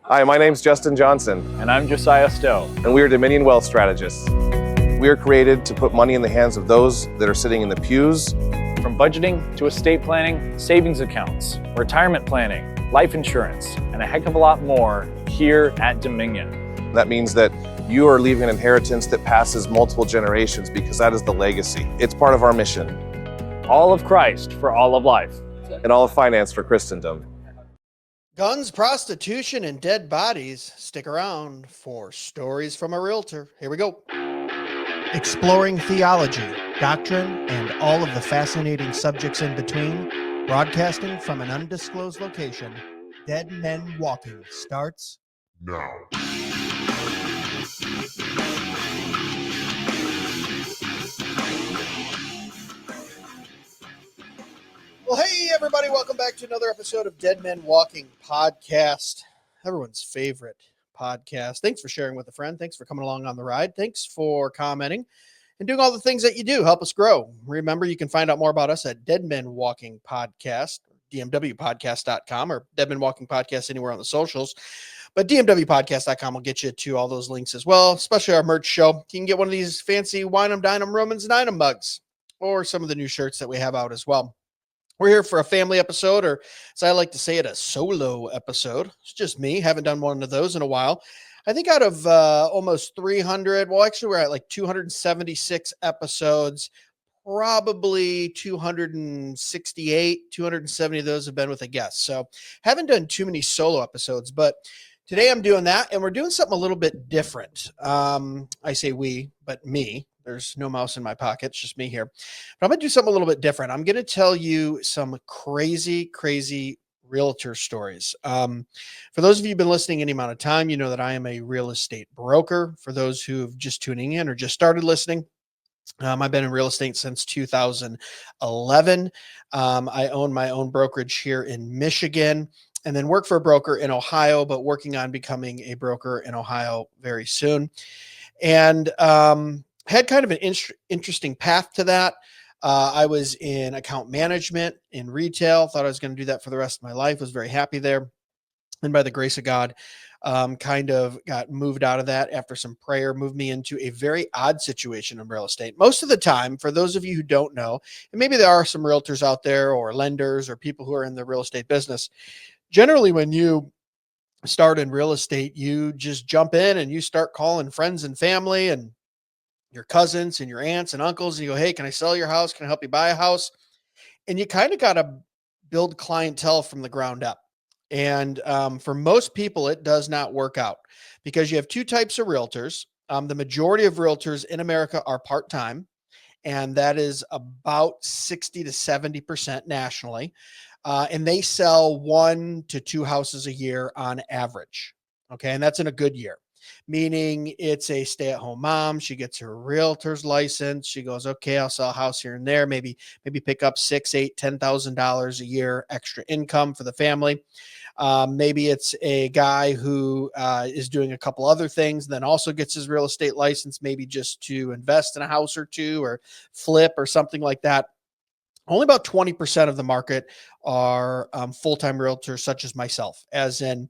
Hi, my name's Justin Johnson. And I'm Josiah Stowe. And we are Dominion Wealth Strategists. We are created to put money in the hands of those that are sitting in the pews. From budgeting to estate planning, savings accounts, retirement planning, life insurance, and a heck of a lot more here at Dominion. That means that you are leaving an inheritance that passes multiple generations because that is the legacy. It's part of our mission. All of Christ for all of life. And all of finance for Christendom. Guns, prostitution, and dead bodies. Stick around for Stories from a Realtor. Here we go. Exploring theology, doctrine, and all of the fascinating subjects in between. Broadcasting from an undisclosed location. Dead Men Walking starts now. Well, hey, everybody. Welcome back to another episode of Dead Men Walking podcast, everyone's favorite podcast. Thanks for sharing with a friend. Thanks for coming along on the ride. Thanks for commenting and doing all the things that you do. Help us grow. Remember, you can find out more about us at Dead Men Walking Podcast, DMWpodcast.com, or Dead Men Walking Podcast anywhere on the socials. But DMWpodcast.com will get you to all those links as well, especially our merch show. You can get one of these fancy Wine 'em, Dine 'em, Romans, Nine 'em mugs, or some of the new shirts that we have out as well. We're here for a family episode, or as I like to say it, a solo episode. It's just me. Haven't done one of those in a while. I think out of almost 300, well, actually we're at like 276 episodes, probably 268, 270 of those have been with a guest. So haven't done too many solo episodes, but today I'm doing that, and we're doing something a little bit different. I say we, but me. There's no mouse in my pocket. It's just me here. But I'm going to do something a little bit different. I'm going to tell you some crazy realtor stories. For those of you who've been listening any amount of time, you know that I am a real estate broker. For those who have just tuning in or just started listening, I've been in real estate since 2011. I own my own brokerage here in Michigan, and then work for a broker in Ohio, but working on becoming a broker in Ohio very soon. And had kind of an interesting path to that. I was in account management in retail, thought I was going to do that for the rest of my life, was very happy there. And by the grace of God, kind of got moved out of that after some prayer, moved me into a very odd situation in real estate. Most of the time, for those of you who don't know, and maybe there are some realtors out there or lenders or people who are in the real estate business, generally when you start in real estate, you just jump in and you start calling friends and family and your cousins and your aunts and uncles, and you go, hey, can I sell your house? Can I help you buy a house? And you kind of got to build clientele from the ground up. And for most people, it does not work out because you have two types of realtors. The majority of realtors in America are part-time, and that is about 60 to 70% nationally. And they sell 1 to 2 houses a year on average. Okay. And that's in a good year. Meaning it's a stay-at-home mom. She gets her realtor's license. She goes, okay, I'll sell a house here and there. Maybe pick up $6,000, $8,000, $10,000 a year extra income for the family. Maybe it's a guy who is doing a couple other things, then also gets his real estate license, maybe just to invest in a house or two or flip or something like that. Only about 20% of the market are full-time realtors such as myself, as in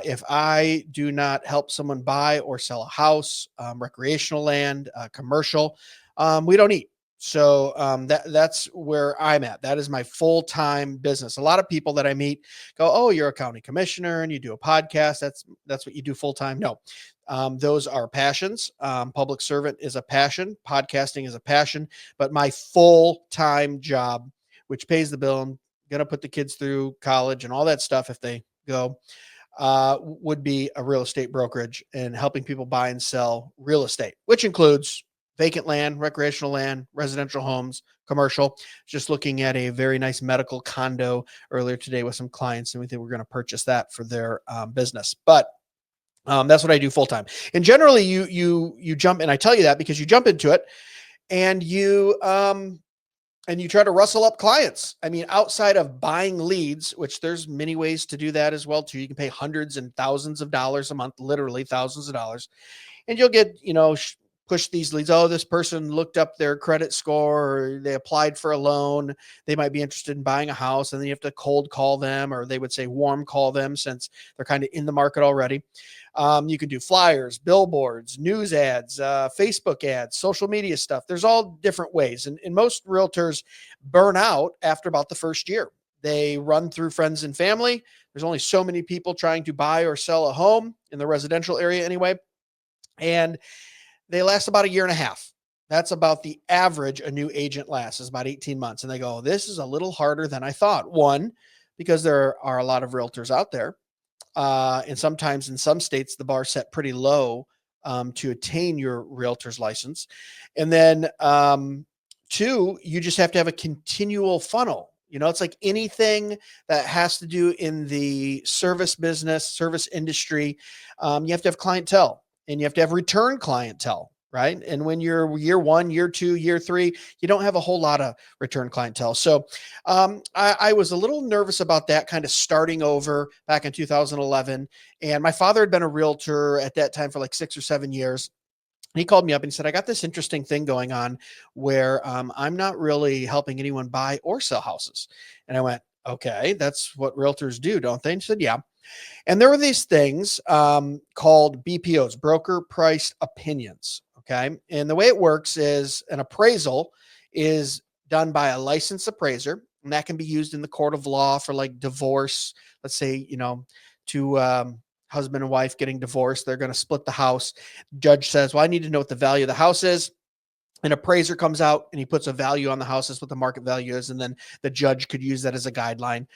if I do not help someone buy or sell a house, recreational land, commercial, we don't eat. So that's where I'm at. That is my full-time business. A lot of people that I meet go, oh, you're a county commissioner and you do a podcast. That's what you do full-time. No, those are passions. Public servant is a passion. Podcasting is a passion, but my full-time job, which pays the bill, I'm going to put the kids through college and all that stuff if they go, would be a real estate brokerage and helping people buy and sell real estate, which includes vacant land, recreational land, residential homes, commercial. Just looking at a very nice medical condo earlier today with some clients, and we think we're going to purchase that for their business. But that's what I do full time. And generally, you jump, and I tell you that because you jump into it, and you try to rustle up clients. I mean, outside of buying leads, which there's many ways to do that as well too. You can pay hundreds and thousands of dollars a month, literally thousands of dollars, and you'll get push these leads. Oh, this person looked up their credit score, or they applied for a loan. They might be interested in buying a house, and then you have to cold call them, or they would say warm call them since they're kind of in the market already. You can do flyers, billboards, news ads, Facebook ads, social media stuff. There's all different ways. And most realtors burn out after about the first year. They run through friends and family. There's only so many people trying to buy or sell a home in the residential area anyway. And they last about a year and a half. That's about the average a new agent lasts, is about 18 months. And they go, this is a little harder than I thought. One, because there are a lot of realtors out there. And sometimes in some states, the bar set pretty low to attain your realtor's license. And then two, you just have to have a continual funnel. You know, it's like anything that has to do in the service business, service industry. You have to have clientele, and you have to have return clientele, right? And when you're year 1, year 2, year 3, you don't have a whole lot of return clientele. So I was a little nervous about that, kind of starting over back in 2011. And my father had been a realtor at that time for like 6 or 7 years. He called me up and said, I got this interesting thing going on where I'm not really helping anyone buy or sell houses. And I went, okay, that's what realtors do, don't they? And he said, yeah. And there were these things called BPOs, broker priced opinions. Okay. And the way it works is an appraisal is done by a licensed appraiser, and that can be used in the court of law for like divorce. Let's say, two husband and wife getting divorced. They're going to split the house. Judge says, well, I need to know what the value of the house is. An appraiser comes out and he puts a value on the house. That's what the market value is. And then the judge could use that as a guideline.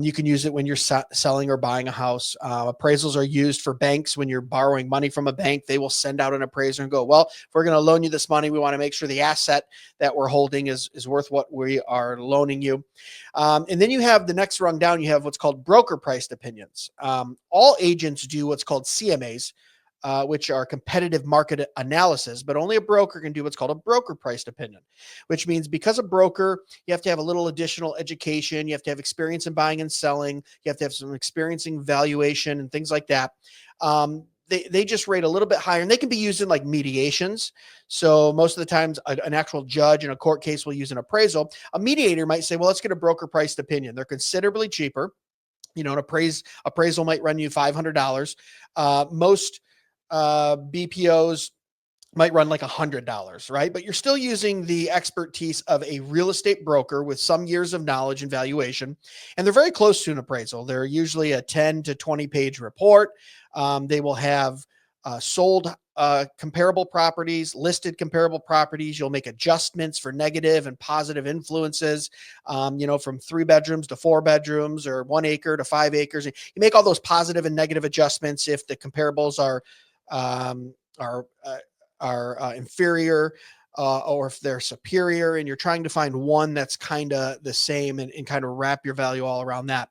You can use it when you're selling or buying a house. Appraisals are used for banks. When you're borrowing money from a bank, they will send out an appraiser and go, well, if we're going to loan you this money, we want to make sure the asset that we're holding is worth what we are loaning you. And then you have the next rung down, you have what's called broker priced opinions. All agents do what's called CMAs, which are competitive market analysis, but only a broker can do what's called a broker priced opinion, which means because a broker, you have to have a little additional education. You have to have experience in buying and selling. You have to have some experience in valuation and things like that. They just rate a little bit higher, and they can be used in like mediations. So most of the times an actual judge in a court case will use an appraisal. A mediator might say, well, let's get a broker priced opinion. They're considerably cheaper. An appraisal might run you $500. Most BPOs might run like $100, right? But you're still using the expertise of a real estate broker with some years of knowledge and valuation. And they're very close to an appraisal. They're usually a 10 to 20 page report. They will have sold comparable properties, listed comparable properties. You'll make adjustments for negative and positive influences, from 3 bedrooms to 4 bedrooms or 1 acre to 5 acres. And you make all those positive and negative adjustments if the comparables are inferior or if they're superior, and you're trying to find one that's kind of the same and kind of wrap your value all around that.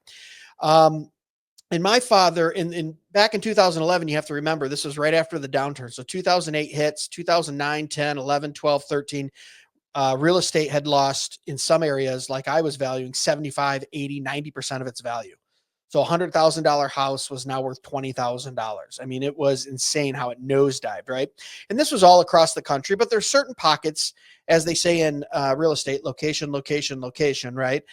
And my father back in 2011, you have to remember, this was right after the downturn. So 2008 hits, 2009, 10, 11, 12, 13, real estate had lost in some areas, like I was valuing 75, 80, 90% of its value. So $100,000 house was now worth $20,000. I mean, it was insane how it nosedived, right? And this was all across the country, but there's certain pockets, as they say in real estate, location, location, location, right?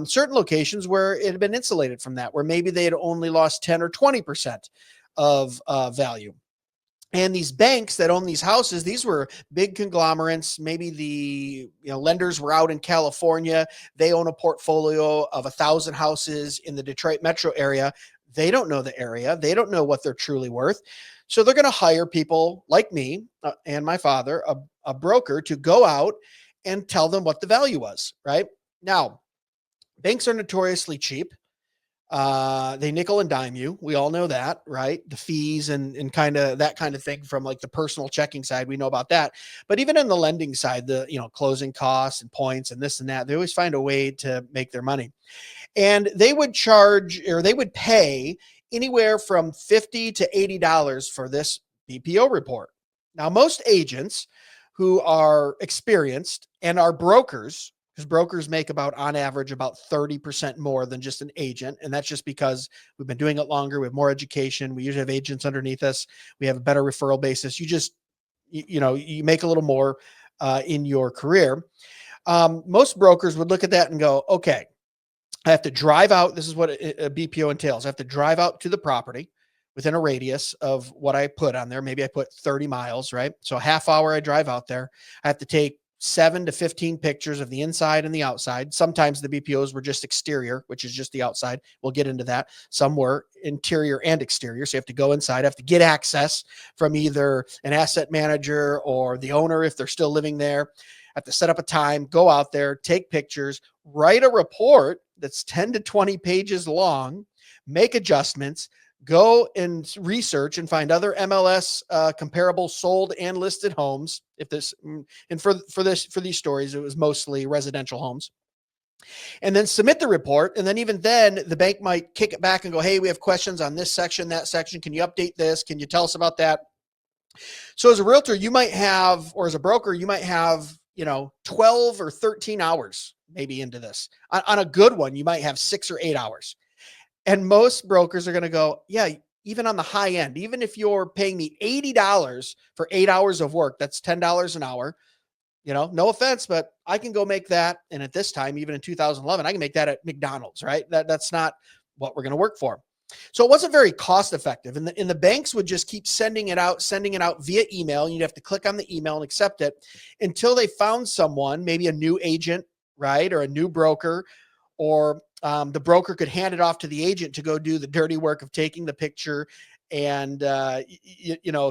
Certain locations where it had been insulated from that, where maybe they had only lost 10 or 20% of value. And these banks that own these houses, these were big conglomerates. Maybe the lenders were out in California. They own a portfolio of 1,000 houses in the Detroit metro area. They don't know the area. They don't know what they're truly worth. So they're going to hire people like me and my father, a broker, to go out and tell them what the value was, right? Now, banks are notoriously cheap. They nickel and dime you. We all know that, right? The fees and kind of that kind of thing from like the personal checking side. We know about that. But even in the lending side, the closing costs and points and this and that, they always find a way to make their money. And they would charge, or they would pay anywhere from $50 to $80 for this BPO report. Now, most agents who are experienced and are brokers, because brokers make on average, about 30% more than just an agent. And that's just because we've been doing it longer. We have more education. We usually have agents underneath us. We have a better referral basis. you make a little more in your career. Most brokers would look at that and go, okay, I have to drive out. This is what a BPO entails. I have to drive out to the property within a radius of what I put on there. Maybe I put 30 miles, right? So a half hour I drive out there. I have to take 7 to 15 pictures of the inside and the outside. Sometimes the BPOs were just exterior, which is just the outside. We'll get into that. Some were interior and exterior. So you have to go inside, have to get access from either an asset manager or the owner if they're still living there. Have to set up a time, go out there, take pictures, write a report that's 10 to 20 pages long, make adjustments, go and research and find other MLS comparable sold and listed homes. If this, and for these stories, it was mostly residential homes, and then submit the report. And then even then the bank might kick it back and go, hey, we have questions on this section, that section. Can you update this? Can you tell us about that? So as a realtor, you might have, or as a broker, you might have, 12 or 13 hours maybe into this. On a good one, you might have 6 or 8 hours. And most brokers are going to go, yeah, even on the high end, even if you're paying me $80 for 8 hours of work, that's $10 an hour. No offense, but I can go make that. And at this time, even in 2011, I can make that at McDonald's, right? That's not what we're going to work for. So it wasn't very cost effective. And the banks would just keep sending it out via email. You'd have to click on the email and accept it until they found someone, maybe a new agent, right? Or a new broker, or the broker could hand it off to the agent to go do the dirty work of taking the picture and,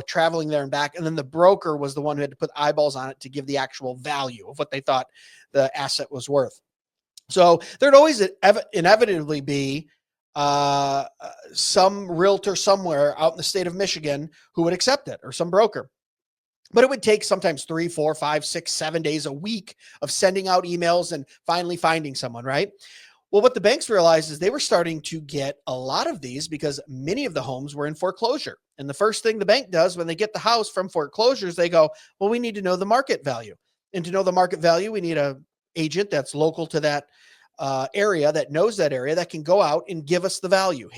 traveling there and back. And then the broker was the one who had to put eyeballs on it to give the actual value of what they thought the asset was worth. So there'd always inevitably be some realtor somewhere out in the state of Michigan who would accept it, or some broker. But it would take sometimes 3, 4, 5, 6, 7 days a week of sending out emails and finally finding someone, right? Well, what the banks realized is they were starting to get a lot of these because many of the homes were in foreclosure. And the first thing the bank does when they get the house from foreclosures, they go, well, we need to know the market value. And to know the market value, we need an agent that's local to that area, that knows that area, that can go out and give us the value.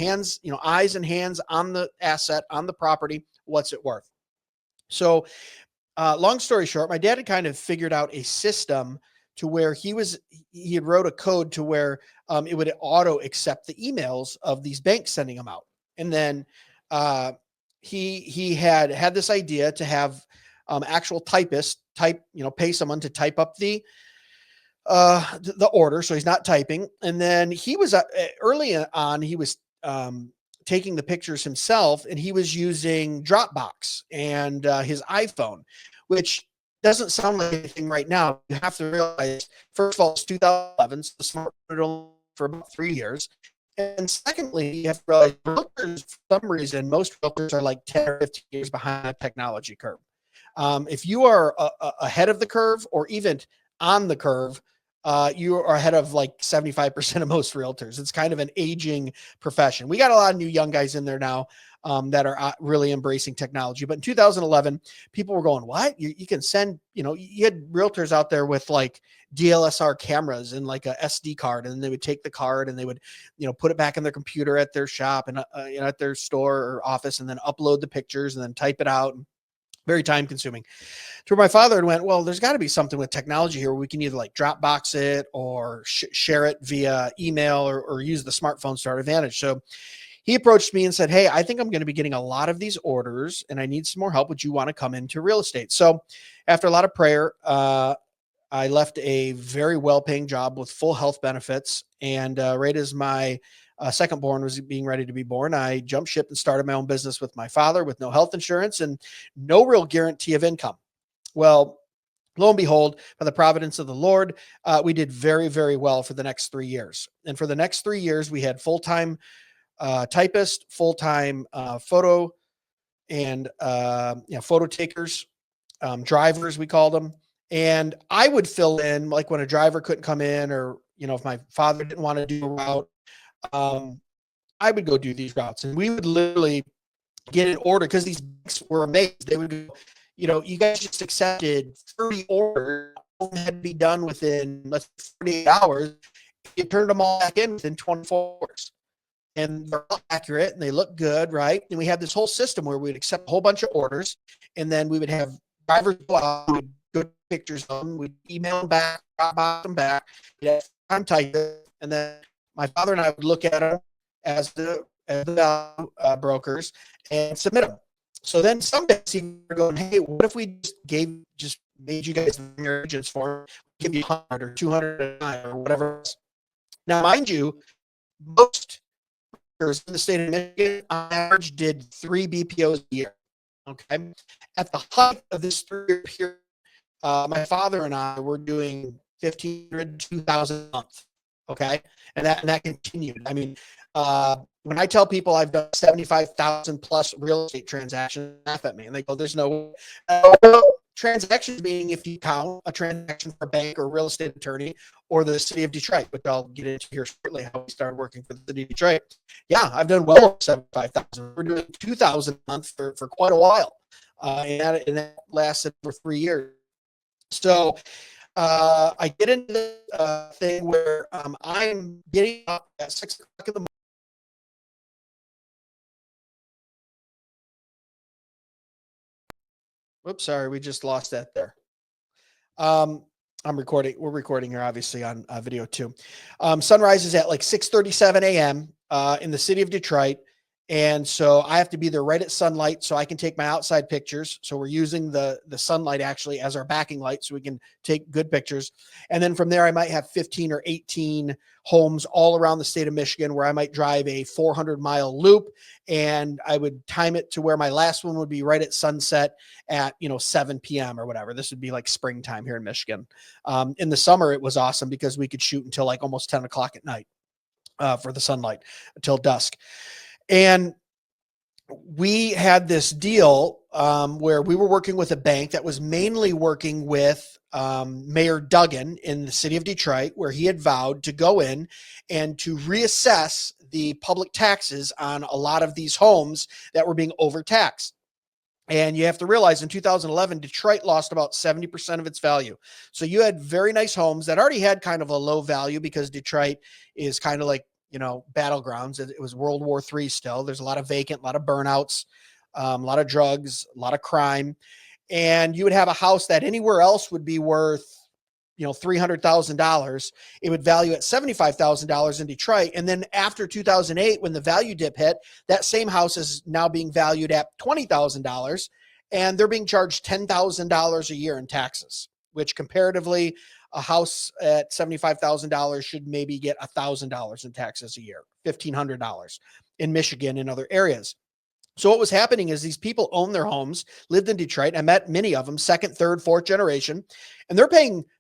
Eyes and hands on the asset, on the property. What's it worth? So long story short, my dad had kind of figured out a system to where he had wrote a code to where it would auto accept the emails of these banks sending them out. And then he had this idea to have actual typists pay someone to type up the order. So he's not typing. And then he was early on, he was taking the pictures himself, and he was using Dropbox and his iPhone, which doesn't sound like anything right now. You have to realize, first of all, it's 2011, so the smartphone only for about 3 years. And secondly, you have to realize realtors, for some reason, most realtors are like 10 or 15 years behind the technology curve. If you are ahead of the curve or even on the curve, you are ahead of like 75% of most realtors. It's kind of an aging profession. We got a lot of new young guys in there now that are really embracing technology. But in 2011, people were going, what? You can send, you had realtors out there with like DLSR cameras and like a SD card, and they would take the card and they would, put it back in their computer at their shop and at their store or office, and then upload the pictures and then type it out. Very time consuming. To where my father had went, well, there's got to be something with technology here where we can either like Dropbox it or share it via email or use the smartphones to our advantage. So he approached me and said, hey, I think I'm going to be getting a lot of these orders and I need some more help. Would you want to come into real estate? So after a lot of prayer, I left a very well-paying job with full health benefits. And right as my second born was being ready to be born, I jumped ship and started my own business with my father with no health insurance and no real guarantee of income. Well, lo and behold, by the providence of the Lord, we did very, very well for the next 3 years. And for the next 3 years, we had full-time typist, full-time photo and photo takers, drivers, we called them. And I would fill in, like when a driver couldn't come in, or if my father didn't want to do a route, I would go do these routes, and we would literally get an order because these banks were amazed. They would go, you guys just accepted 30 orders, all had to be done within, let's say, 48 hours. You turned them all back in within 24 hours. And they're all accurate and they look good, right? And we had this whole system where we'd accept a whole bunch of orders, and then we would have drivers go out, we'd go take pictures of them, we'd email them back, box them back, we'd have time type it, and then my father and I would look at them as the brokers and submit them. So then some days we're going, hey, what if we just made you guys your agents for, give you 100 or 200 or whatever else. Now, mind you, most brokers in the state of Michigan on average did 3 BPOs a year. Okay. At the height of this 3-year period, my father and I were doing 1,500, 2,000 a month. Okay. And that continued. I mean, when I tell people I've done 75,000 plus real estate transactions, they laugh at me and they go, there's no transactions, meaning if you count a transaction for a bank or real estate attorney or the city of Detroit, which I'll get into here shortly, how we started working for the city of Detroit. Yeah, I've done well over 75,000. We're doing 2,000 a month for quite a while. And that lasted for 3 years. So I get into the thing where I'm getting up at 6 o'clock in the morning. Whoops, sorry, we just lost that there. I'm recording. We're recording here, obviously, on video too. Sunrise is at like 6:37 a.m. In the city of Detroit. And so I have to be there right at sunlight so I can take my outside pictures. So we're using the sunlight actually as our backing light so we can take good pictures. And then from there, I might have 15 or 18 homes all around the state of Michigan where I might drive a 400-mile loop, and I would time it to where my last one would be right at sunset at 7 p.m. or whatever. This would be like springtime here in Michigan. In the summer, it was awesome because we could shoot until like almost 10 o'clock at night for the sunlight until dusk. And we had this deal where we were working with a bank that was mainly working with Mayor Duggan in the city of Detroit, where he had vowed to go in and to reassess the public taxes on a lot of these homes that were being overtaxed. And you have to realize in 2011, Detroit lost about 70% of its value. So you had very nice homes that already had kind of a low value because Detroit is kind of like, battlegrounds. It was World War III still. There's a lot of vacant, a lot of burnouts, a lot of drugs, a lot of crime. And you would have a house that anywhere else would be worth, $300,000. It would value at $75,000 in Detroit. And then after 2008, when the value dip hit, that same house is now being valued at $20,000, and they're being charged $10,000 a year in taxes, which comparatively, a house at $75,000 should maybe get $1,000 in taxes a year, $1,500 in Michigan and other areas. So what was happening is these people owned their homes, lived in Detroit. I met many of them, second, third, fourth generation, and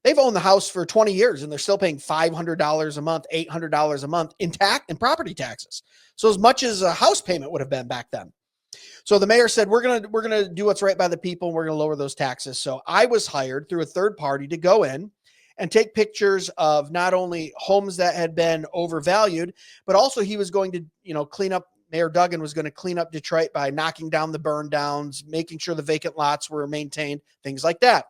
they've owned the house for 20 years and they're still paying $500 a month, $800 a month in property taxes. So as much as a house payment would have been back then. So the mayor said, we're going to do what's right by the people. And we're going to lower those taxes. So I was hired through a third party to go in and take pictures of not only homes that had been overvalued, but also he was going to, clean up. Mayor Duggan was going to clean up Detroit by knocking down the burn downs, making sure the vacant lots were maintained, things like that.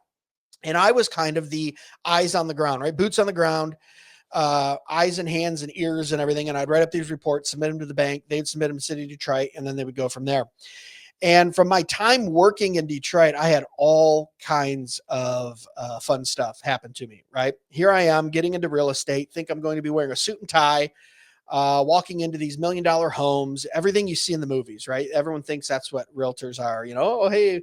And I was kind of the eyes on the ground, right? Boots on the ground, eyes and hands and ears and everything. And I'd write up these reports, submit them to the bank. They'd submit them to the city of Detroit, and then they would go from there. And from my time working in Detroit, I had all kinds of fun stuff happen to me, right? Here I am getting into real estate, think I'm going to be wearing a suit and tie, walking into these $1 million homes, everything you see in the movies, right? Everyone thinks that's what realtors are, oh, hey,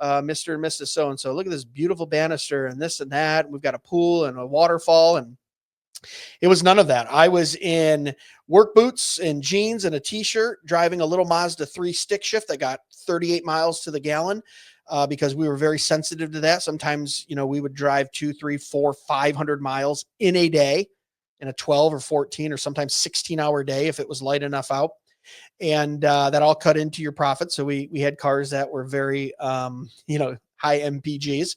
Mr. and Mrs. So-and-so, look at this beautiful banister and this and that. We've got a pool and a waterfall, and it was none of that. I was in work boots and jeans and a t-shirt driving a little Mazda 3 stick shift that got 38 miles to the gallon because we were very sensitive to that. Sometimes, we would drive 2, 3, 4, 500 miles in a day, in a 12 or 14 or sometimes 16-hour day if it was light enough out. And that all cut into your profit. So we had cars that were very, high MPGs.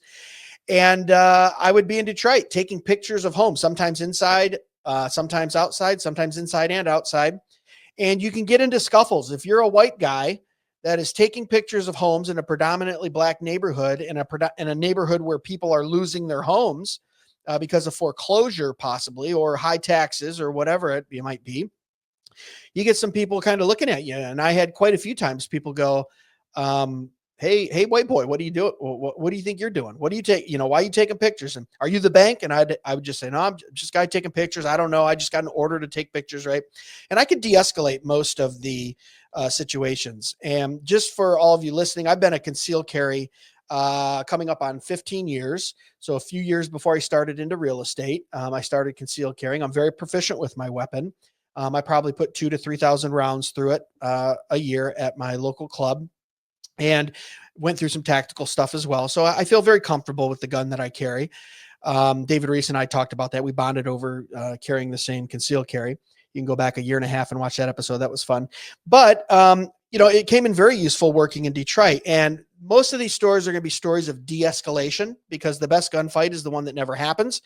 And I would be in Detroit taking pictures of homes, sometimes inside, sometimes outside, sometimes inside and outside. And you can get into scuffles. If you're a white guy that is taking pictures of homes in a predominantly black neighborhood, in a neighborhood where people are losing their homes because of foreclosure possibly, or high taxes or whatever it might be, you get some people kind of looking at you. And I had quite a few times people go, hey, white boy, what do you do? What do you think you're doing? What do you take? Why are you taking pictures? And are you the bank? And I would just say, no, I'm just a guy taking pictures. I don't know. I just got an order to take pictures, right? And I could de-escalate most of the situations. And just for all of you listening, I've been a concealed carry coming up on 15 years. So a few years before I started into real estate, I started concealed carrying. I'm very proficient with my weapon. I probably put 2,000 to 3,000 rounds through it a year at my local club, and went through some tactical stuff as well. So I feel very comfortable with the gun that I carry. David Reese and I talked about that. We bonded over carrying the same concealed carry. You can go back a year and a half and watch that episode. That was fun. But, it came in very useful working in Detroit. And most of these stories are going to be stories of de-escalation, because the best gunfight is the one that never happens.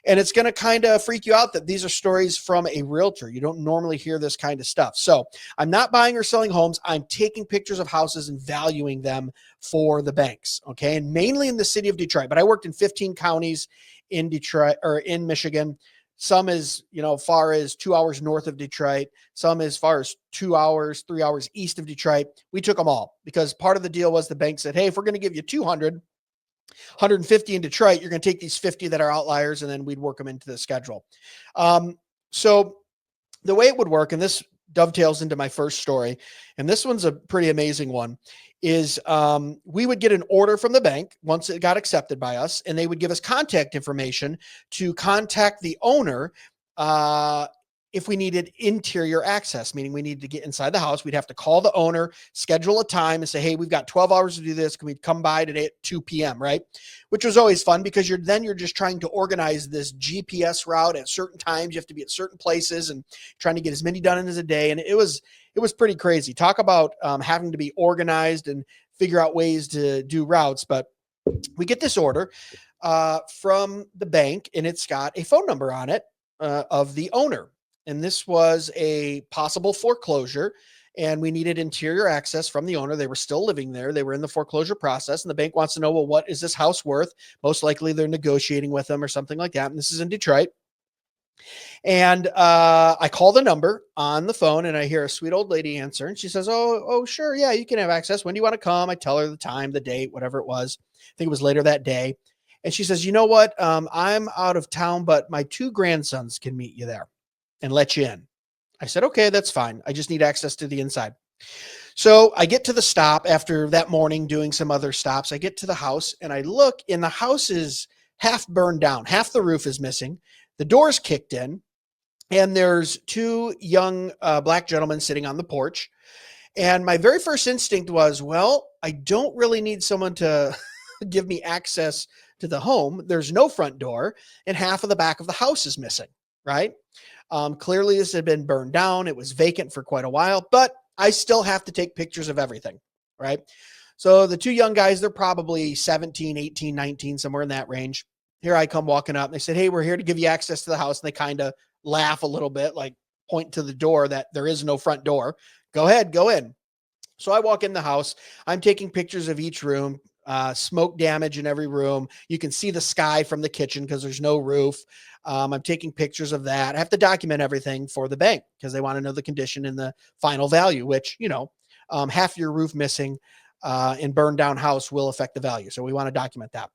And it's going to kind of freak you out that these are stories from a realtor. You don't normally hear this kind of stuff. So I'm not buying or selling homes. I'm taking pictures of houses and valuing them for the banks. Okay. And mainly in the city of Detroit, but I worked in 15 counties in Detroit, or in Michigan. Some as, far as 2 hours north of Detroit, some as far as 2 hours, 3 hours east of Detroit. We took them all, because part of the deal was the bank said, hey, if we're going to give you 200, 150 in Detroit, you're going to take these 50 that are outliers, and then we'd work them into the schedule. So the way it would work, and this dovetails into my first story, and this one's a pretty amazing one, is we would get an order from the bank once it got accepted by us, and they would give us contact information to contact the owner if we needed interior access, meaning we needed to get inside the house. We'd have to call the owner, schedule a time, and say, hey, we've got 12 hours to do this. Can we come by today at 2 p.m., right? Which was always fun, because you're just trying to organize this GPS route at certain times. You have to be at certain places and trying to get as many done in as a day. And it was pretty crazy. Talk about having to be organized and figure out ways to do routes. But we get this order from the bank, and it's got a phone number on it of the owner. And this was a possible foreclosure, and we needed interior access from the owner. They were still living there. They were in the foreclosure process, and the bank wants to know, well, what is this house worth? Most likely they're negotiating with them or something like that. And this is in Detroit. And I call the number on the phone, and I hear a sweet old lady answer, and she says, oh, sure. Yeah, you can have access. When do you want to come? I tell her the time, the date, whatever it was. I think it was later that day. And she says, you know what? I'm out of town, but my 2 grandsons can meet you there and let you in. I said, okay, that's fine. I just need access to the inside. So I get to the stop after that morning doing some other stops. I get to the house, and I look, and the house is half burned down. Half the roof is missing. The door's kicked in, and there's 2 young black gentlemen sitting on the porch. And my very first instinct was, well, I don't really need someone to give me access to the home. There's no front door, and half of the back of the house is missing, right? Clearly this had been burned down. It was vacant for quite a while, but I still have to take pictures of everything, right? So the 2 young guys, they're probably 17, 18, 19, somewhere in that range. Here I come walking up, and they said, hey, we're here to give you access to the house. And they kind of laugh a little bit, like point to the door that there is no front door. Go ahead, go in. So I walk in the house. I'm taking pictures of each room, smoke damage in every room. You can see the sky from the kitchen because there's no roof. I'm taking pictures of that. I have to document everything for the bank because they want to know the condition and the final value, which, half your roof missing in burned down house will affect the value. So we want to document that.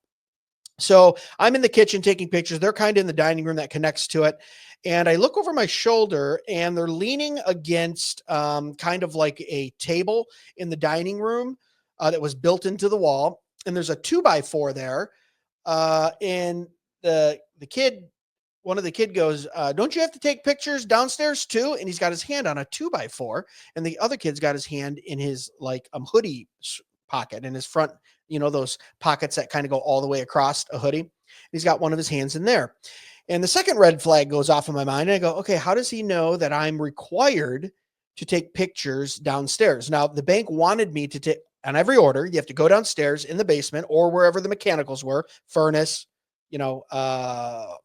So I'm in the kitchen taking pictures. They're kind of in the dining room that connects to it. And I look over my shoulder, and they're leaning against kind of like a table in the dining room that was built into the wall. And there's a 2x4 there. And one of the kid goes, don't you have to take pictures downstairs too? And he's got his hand on a 2x4, and the other kid's got his hand in his hoodie pocket in his front, those pockets that kind of go all the way across a hoodie. He's got one of his hands in there. And the second red flag goes off in my mind. And I go, okay, how does he know that I'm required to take pictures downstairs? Now, the bank wanted me to take, on every order, you have to go downstairs in the basement or wherever the mechanicals were, furnace,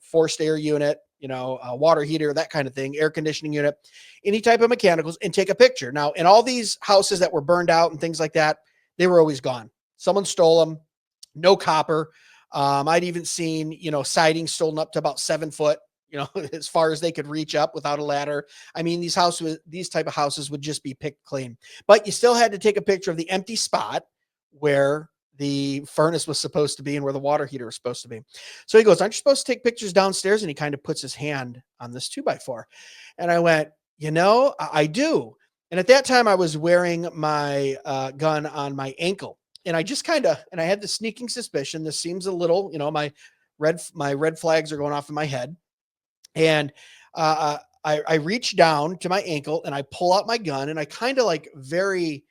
forced air unit, a water heater, that kind of thing, air conditioning unit, any type of mechanicals, and take a picture. Now, in all these houses that were burned out and things like that, they were always gone. Someone stole them, no copper. I'd even seen, siding stolen up to about 7 foot, as far as they could reach up without a ladder. I mean, these type of houses would just be picked clean, but you still had to take a picture of the empty spot where the furnace was supposed to be and where the water heater was supposed to be. So he goes, aren't you supposed to take pictures downstairs? And he kind of puts his hand on this 2x4. And I went, I do. And at that time I was wearing my gun on my ankle. And I just and I had the sneaking suspicion, this seems a little, my red flags are going off in my head. And I reach down to my ankle and I pull out my gun and I kind of like very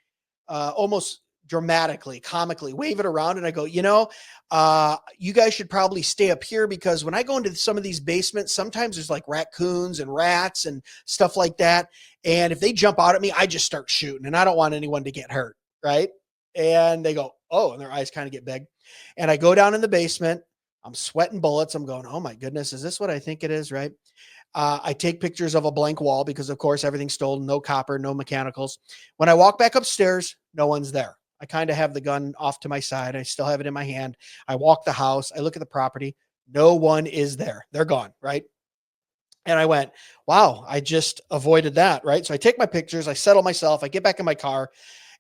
almost dramatically, comically wave it around. And I go, you guys should probably stay up here because when I go into some of these basements, sometimes there's like raccoons and rats and stuff like that. And if they jump out at me, I just start shooting and I don't want anyone to get hurt. Right. And they go, oh, and their eyes kind of get big. And I go down in the basement. I'm sweating bullets. I'm going, oh my goodness, is this what I think it is? Right. I take pictures of a blank wall because of course everything's stolen, no copper, no mechanicals. When I walk back upstairs, no one's there. I kind of have the gun off to my side. I still have it in my hand. I walk the house. I look at the property. No one is there. They're gone. Right. And I went, wow, I just avoided that. Right. So I take my pictures. I settle myself. I get back in my car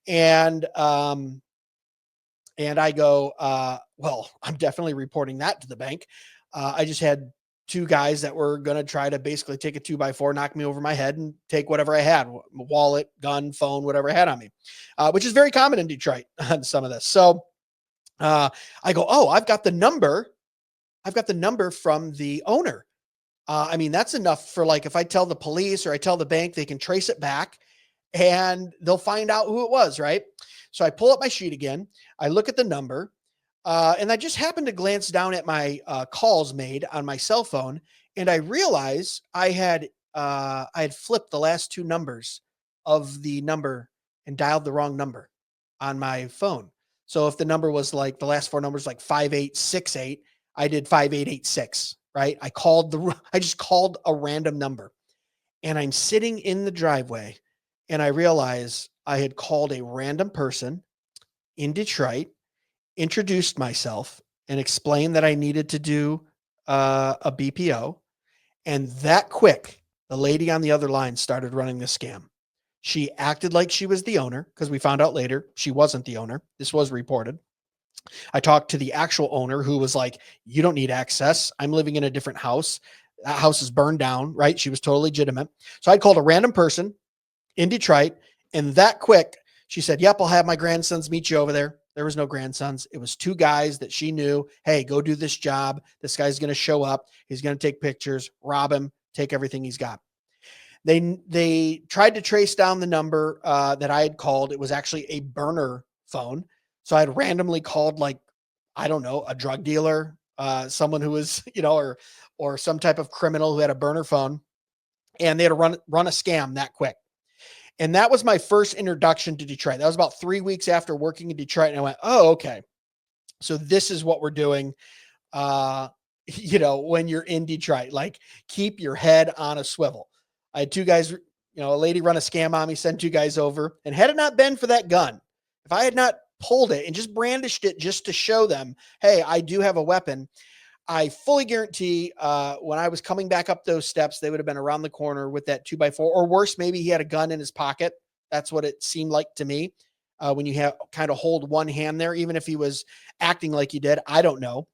and I go, well, I'm definitely reporting that to the bank. I just had two guys that were going to try to basically take a 2x4, knock me over my head and take whatever I had, wallet, gun, phone, whatever I had on me, which is very common in Detroit on some of this. So I go, oh, I've got the number from the owner. I mean, that's enough for like, if I tell the police or I tell the bank, they can trace it back and they'll find out who it was. Right. So I pull up my sheet again. I look at the number. And I just happened to glance down at my calls made on my cell phone, and I realized I had flipped the last two numbers of the number and dialed the wrong number on my phone. So if the number was like the last four numbers, like 5868, I did 5886, right? I just called a random number, and I'm sitting in the driveway, and I realize I had called a random person in Detroit, introduced myself and explained that I needed to do a BPO. And that quick, the lady on the other line started running the scam. She acted like she was the owner because we found out later she wasn't the owner. This was reported. I talked to the actual owner who was like, you don't need access. I'm living in a different house. That house is burned down, right? She was totally legitimate. So I called a random person in Detroit, and that quick, she said, yep, I'll have my grandsons meet you over there. There was no grandsons. It was two guys that she knew. Hey, go do this job. This guy's going to show up. He's going to take pictures, rob him, take everything he's got. They tried to trace down the number that I had called. It was actually a burner phone. So I had randomly called, like, I don't know, a drug dealer, someone who was, or some type of criminal who had a burner phone, and they had to run a scam that quick. And that was my first introduction to Detroit. That was about 3 weeks after working in Detroit. And I went, oh, okay. So this is what we're doing. When you're in Detroit, like, keep your head on a swivel. I had two guys, a lady run a scam on me, sent two guys over, and had it not been for that gun, if I had not pulled it and just brandished it just to show them, hey, I do have a weapon, I fully guarantee when I was coming back up those steps, they would have been around the corner with that 2x4, or worse, maybe he had a gun in his pocket. That's what it seemed like to me. When you have kind of hold one hand there, even if he was acting like he did, I don't know,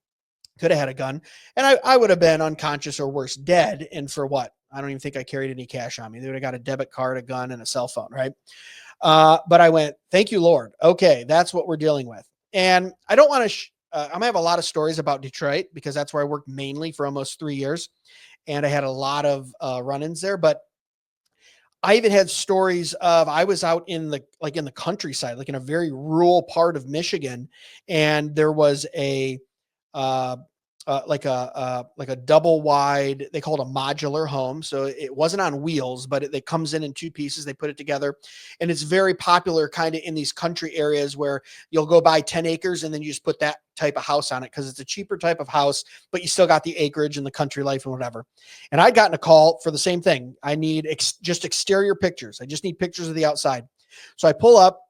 could have had a gun, and I would have been unconscious or worse, dead. And for what? I don't even think I carried any cash on me. They would have got a debit card, a gun, and a cell phone. Right. But I went, thank you, Lord. Okay. That's what we're dealing with. And I don't want to, I'm gonna have a lot of stories about Detroit because that's where I worked mainly for almost 3 years. And I had a lot of run-ins there, but I even had stories of, I was out in the countryside, like in a very rural part of Michigan. And there was a double wide, they call it a modular home. So it wasn't on wheels, but it comes in two pieces. They put it together, and it's very popular kind of in these country areas where you'll go buy 10 acres and then you just put that type of house on it because it's a cheaper type of house, but you still got the acreage and the country life and whatever. And I'd gotten a call for the same thing. I need just exterior pictures. I just need pictures of the outside. So I pull up,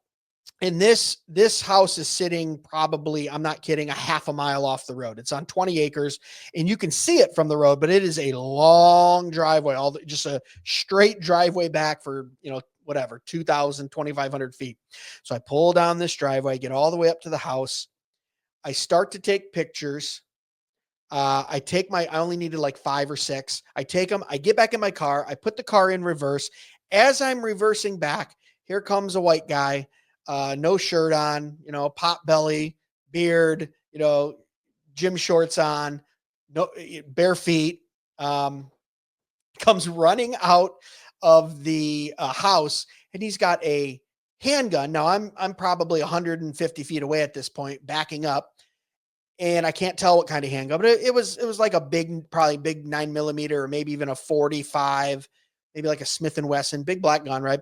and this house is sitting probably, I'm not kidding, a half a mile off the road. It's on 20 acres and you can see it from the road, but it is a long driveway, just a straight driveway back for, whatever, 2,000, 2,500 feet. So I pull down this driveway, I get all the way up to the house. I start to take pictures. I only needed like 5 or 6. I take them, I get back in my car, I put the car in reverse. As I'm reversing back, here comes a white guy, no shirt on, pot belly, beard, gym shorts on, no bare feet, comes running out of the house, and he's got a handgun. Now I'm probably 150 feet away at this point, backing up, and I can't tell what kind of handgun, but it was like a probably big 9mm, or maybe even a 45, maybe like a Smith and Wesson, big black gun, right?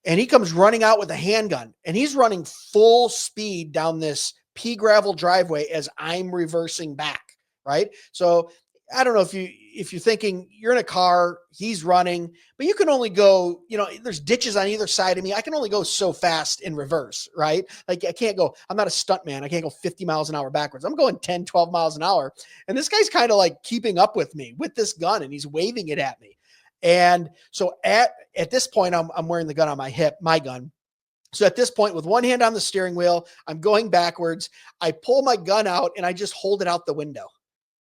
And he comes running out with a handgun, and he's running full speed down this pea gravel driveway as I'm reversing back, right? So I don't know if you're thinking you're in a car, he's running, but you can only go, there's ditches on either side of me. I can only go so fast in reverse, right? Like I can't go, I'm not a stunt man. I can't go 50 miles an hour backwards. I'm going 10, 12 miles an hour. And this guy's kind of like keeping up with me with this gun, and he's waving it at me. And so at this point, I'm wearing the gun on my hip, my gun. So at this point, with one hand on the steering wheel, I'm going backwards. I pull my gun out and I just hold it out the window,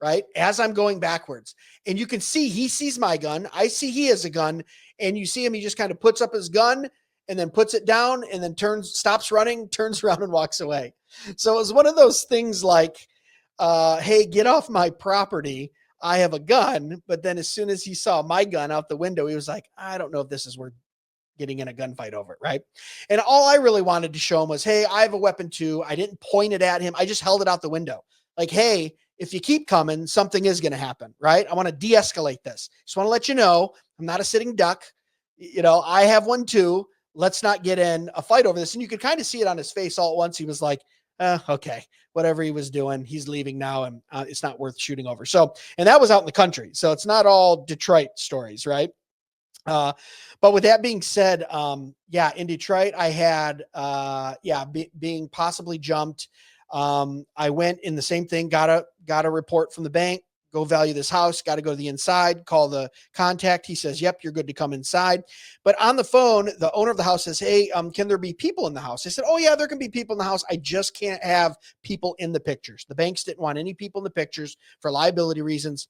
right? As I'm going backwards. And you can see, he sees my gun. I see he has a gun, and you see him, he just kind of puts up his gun and then puts it down and then stops running, turns around and walks away. So it was one of those things like, hey, get off my property. I have a gun. But then as soon as he saw my gun out the window, he was like, I don't know if this is worth getting in a gunfight over it, right? And all I really wanted to show him was, hey, I have a weapon too. I didn't point it at him. I just held it out the window. Like, hey, if you keep coming, something is going to happen, right? I want to de-escalate this. Just want to let you know, I'm not a sitting duck. I have one too. Let's not get in a fight over this. And you could kind of see it on his face all at once. He was like, okay, whatever he was doing, he's leaving now, and it's not worth shooting over. So, and that was out in the country. So it's not all Detroit stories, right? But with that being said, in Detroit, I had, being possibly jumped. I went in the same thing, got a report from the bank, go value this house, got to go to the inside, call the contact. He says, yep, you're good to come inside. But on the phone, the owner of the house says, hey, can there be people in the house? I said, oh yeah, there can be people in the house. I just can't have people in the pictures. The banks didn't want any people in the pictures for liability reasons.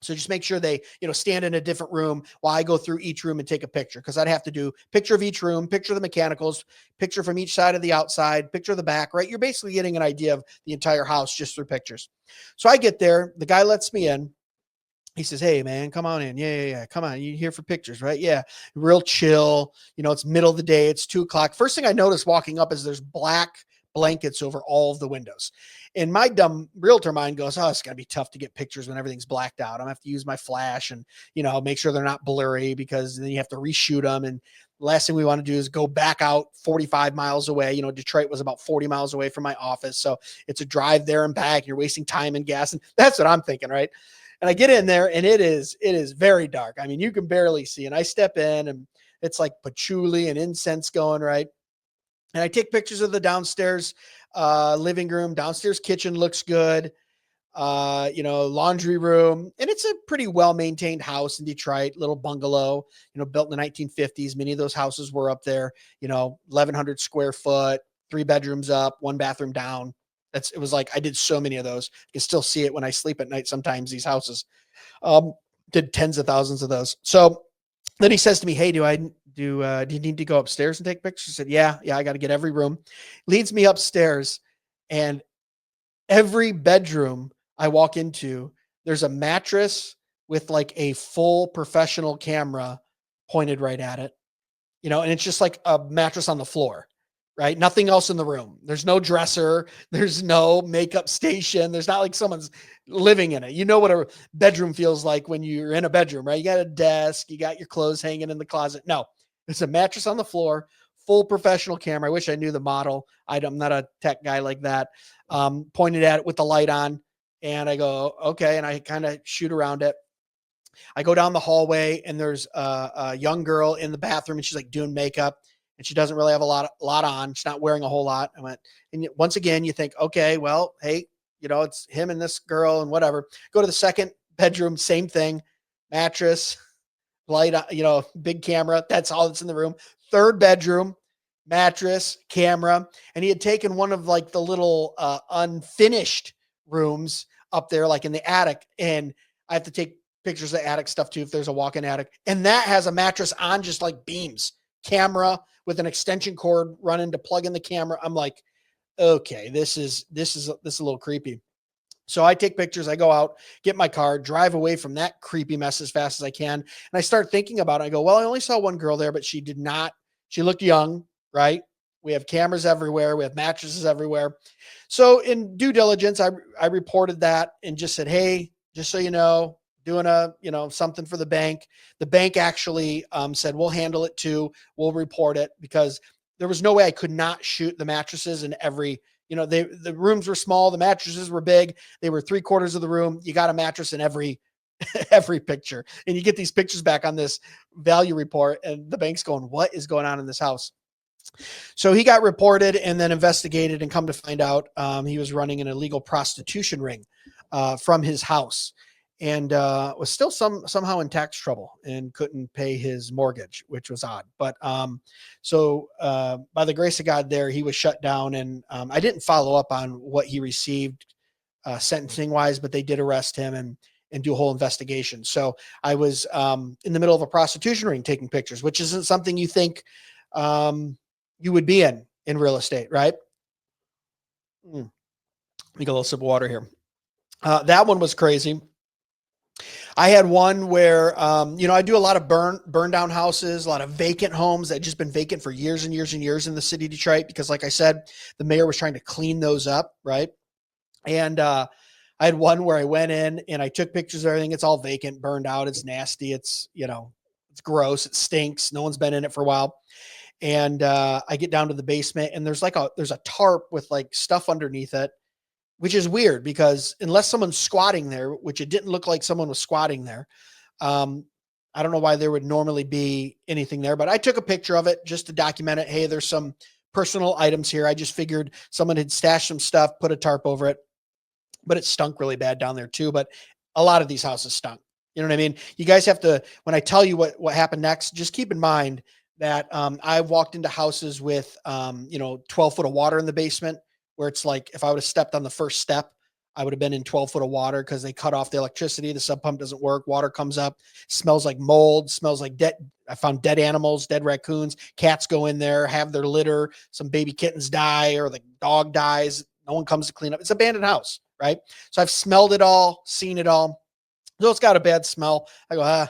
So just make sure they, stand in a different room while I go through each room and take a picture, because I'd have to do picture of each room, picture of the mechanicals, picture from each side of the outside, picture of the back, right? You're basically getting an idea of the entire house just through pictures. So I get there, the guy lets me in. He says, hey man, come on in. Yeah. Come on. You here for pictures, right? Yeah. Real chill. It's middle of the day. It's 2:00. First thing I noticed walking up is there's black blankets over all of the windows. And my dumb realtor mind goes, oh, it's going to be tough to get pictures when everything's blacked out. I'm going to have to use my flash and, make sure they're not blurry, because then you have to reshoot them. And the last thing we want to do is go back out 45 miles away. Detroit was about 40 miles away from my office. So it's a drive there and back. You're wasting time and gas. And that's what I'm thinking, right? And I get in there, and it is very dark. I mean, you can barely see. And I step in, and it's like patchouli and incense going, right? And I take pictures of the downstairs living room. Downstairs kitchen looks good. Laundry room. And it's a pretty well-maintained house in Detroit, little bungalow, built in the 1950s. Many of those houses were up there, 1,100 square foot, 3 bedrooms up, 1 bathroom down. It was like, I did so many of those. You can still see it when I sleep at night. Sometimes these houses, did tens of thousands of those. So then he says to me, hey, do you need to go upstairs and take pictures? I said, yeah, I got to get every room. Leads me upstairs, and every bedroom I walk into, there's a mattress with like a full professional camera pointed right at it, and it's just like a mattress on the floor, right? Nothing else in the room. There's no dresser. There's no makeup station. There's not like someone's living in it. You know what a bedroom feels like when you're in a bedroom, right? You got a desk, you got your clothes hanging in the closet. No, it's a mattress on the floor, full professional camera. I wish I knew the model. I'm not a tech guy like that. Pointed at it with the light on, and I go, okay. And I kind of shoot around it. I go down the hallway, and there's a young girl in the bathroom, and she's like doing makeup, and she doesn't really have a lot on. She's not wearing a whole lot. I went, and once again, you think, okay, well, hey, it's him and this girl and whatever. Go to the second bedroom, same thing, mattress, light, big camera. That's all that's in the room. Third bedroom, mattress, camera. And he had taken one of like the little unfinished rooms up there, like in the attic. And I have to take pictures of attic stuff too, if there's a walk-in attic. And that has a mattress on just like beams, camera with an extension cord running to plug in the camera. I'm like, okay, this is a little creepy. So I take pictures, I go out, get my car, drive away from that creepy mess as fast as I can. And I start thinking about it. I go, well, I only saw one girl there, but she looked young, right? We have cameras everywhere. We have mattresses everywhere. So in due diligence, I reported that and just said, hey, just so you know, doing something for the bank. The bank actually said, we'll handle it too. We'll report it, because there was no way I could not shoot the mattresses in every, the rooms were small. The mattresses were big. They were 3/4 of the room. You got a mattress in every picture, and you get these pictures back on this value report, and the bank's going, what is going on in this house? So he got reported and then investigated, and come to find out he was running an illegal prostitution ring from his house, and was still somehow in tax trouble and couldn't pay his mortgage, which was odd. But so by the grace of God there, he was shut down, and I didn't follow up on what he received sentencing wise, but they did arrest him and do a whole investigation. So I was in the middle of a prostitution ring taking pictures, which isn't something you think you would be in real estate, right? Let me get a little sip of water here. That one was crazy. I had one where, I do a lot of burn down houses, a lot of vacant homes that just been vacant for years and years and years in the city of Detroit, because like I said, the mayor was trying to clean those up. Right. And, I had one where I went in and I took pictures of everything. It's all vacant, burned out. It's nasty. It's gross. It stinks. No one's been in it for a while. And, I get down to the basement, and there's a tarp with like stuff underneath it, which is weird, because unless someone's squatting there, which it didn't look like someone was squatting there. I don't know why there would normally be anything there, but I took a picture of it just to document it. Hey, there's some personal items here. I just figured someone had stashed some stuff, put a tarp over it, but it stunk really bad down there too. But a lot of these houses stunk. You know what I mean? You guys have to, when I tell you what happened next, just keep in mind that I've walked into houses with 12 foot of water in the basement, where it's like, if I would have stepped on the first step, I would have been in 12 foot of water, because they cut off the electricity. The sub pump doesn't work. Water comes up, smells like mold, smells like dead. I found dead animals, dead raccoons, cats go in there, have their litter. Some baby kittens die, or the dog dies. No one comes to clean up. It's an abandoned house, right? So I've smelled it all, seen it all. So it's got a bad smell. I go,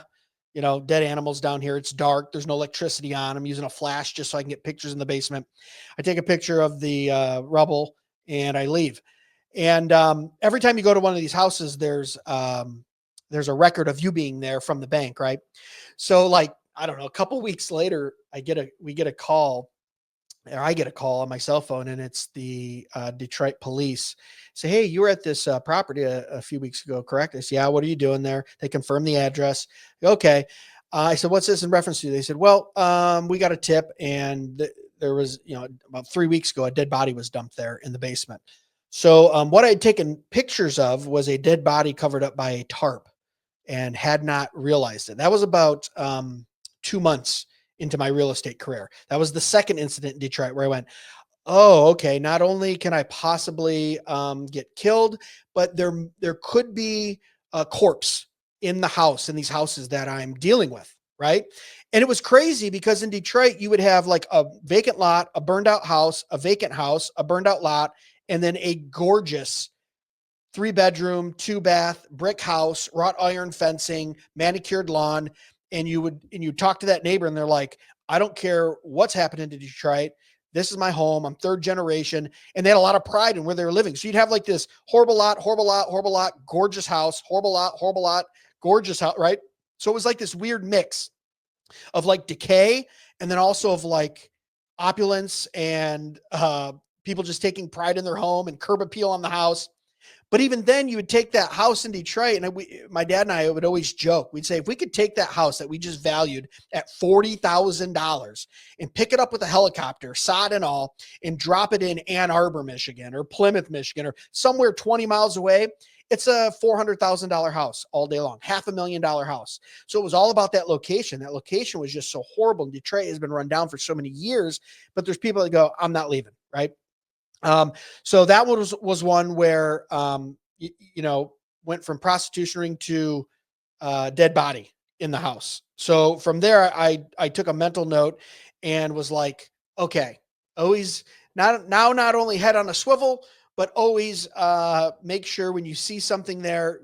dead animals down here. It's dark. There's no electricity on. I'm using a flash just so I can get pictures in the basement. I take a picture of the rubble and I leave. And every time you go to one of these houses, there's a record of you being there from the bank, right? So like, I don't know, a couple weeks later, we get a call, or I get a call on my cell phone, and it's the Detroit police. Say, hey, you were at this property a few weeks ago, correct? I said, yeah. What are you doing there? They confirm the address. Okay. I said, what's this in reference to? They said, well, we got a tip, and there was, about 3 weeks ago, a dead body was dumped there in the basement. So what I had taken pictures of was a dead body covered up by a tarp, and had not realized it. That was about 2 months into my real estate career. That was the second incident in Detroit where I went, oh, okay. Not only can I possibly get killed, but there could be a corpse in the house, in these houses that I'm dealing with. Right. And it was crazy, because in Detroit, you would have like a vacant lot, a burned out house, a vacant house, a burned out lot, and then a gorgeous 3-bedroom, 2-bath, brick house, wrought iron fencing, manicured lawn. And you talk to that neighbor, and they're like, I don't care what's happening to Detroit. This is my home. I'm third generation. And they had a lot of pride in where they were living. So you'd have like this horrible lot, gorgeous house, horrible lot, gorgeous house, right? So it was like this weird mix of like decay, and then also of like opulence, and people just taking pride in their home, and curb appeal on the house. But even then, you would take that house in Detroit, and my dad and I would always joke. We'd say, if we could take that house that we just valued at $40,000 and pick it up with a helicopter, sod and all, and drop it in Ann Arbor, Michigan, or Plymouth, Michigan, or somewhere 20 miles away, it's a $400,000 house all day long, $500,000 house. So it was all about that location. That location was just so horrible. And Detroit has been run down for so many years, but there's people that go, I'm not leaving, right? So that was one where, went from prostitution ring to dead body in the house. So from there, I took a mental note and was like, okay, always not only head on a swivel, but always make sure when you see something there,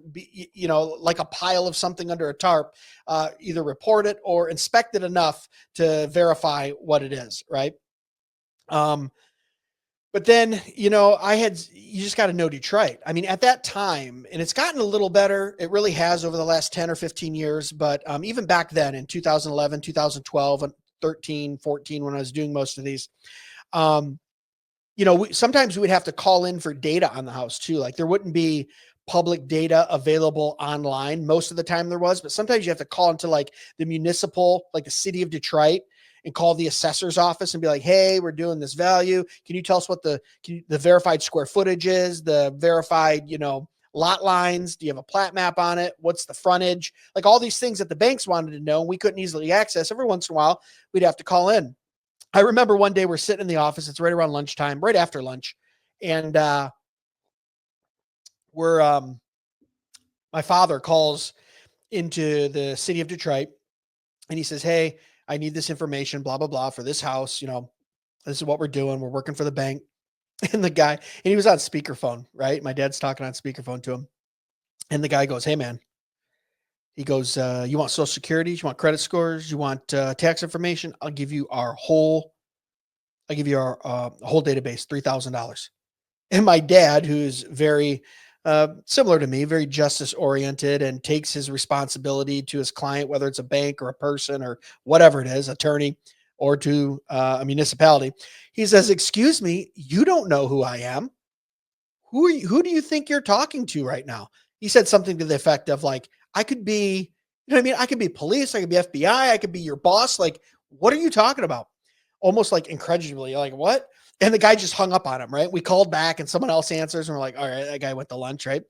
like a pile of something under a tarp, either report it or inspect it enough to verify what it is, right? But then, you just got to know Detroit. I mean, at that time, and it's gotten a little better. It really has over the last 10 or 15 years. But even back then in 2011, 2012, and 13, 14, when I was doing most of these, sometimes we would have to call in for data on the house too. Like there wouldn't be public data available online. Most of the time there was, but sometimes you have to call into like the municipal, like the city of Detroit, and call the assessor's office and be like, hey, we're doing this value. Can you tell us what the verified square footage is, the verified, lot lines? Do you have a plat map on it? What's the frontage? Like all these things that the banks wanted to know and we couldn't easily access. Every once in a while, we'd have to call in. I remember one day we're sitting in the office. It's right around lunchtime, right after lunch. And my father calls into the city of Detroit and he says, hey, I need this information, blah, blah, blah, for this house. This is what we're doing. We're working for the bank. And the guy, and he was on speakerphone, right? My dad's talking on speakerphone to him. And the guy goes, hey, man. He goes, you want social security? You want credit scores? You want tax information? I'll give you our whole whole database, $3,000. And my dad, who's very similar to me, very justice oriented and takes his responsibility to his client, whether it's a bank or a person or whatever it is, attorney, or to a municipality. He says, excuse me, you don't know who I am. Who do you think you're talking to right now? He said something to the effect of like, I could be, I could be police. I could be FBI. I could be your boss. Like, what are you talking about? Almost like incredulously, like, what? And the guy just hung up on him, right? We called back and someone else answers and we're like, all right, that guy went to lunch, right?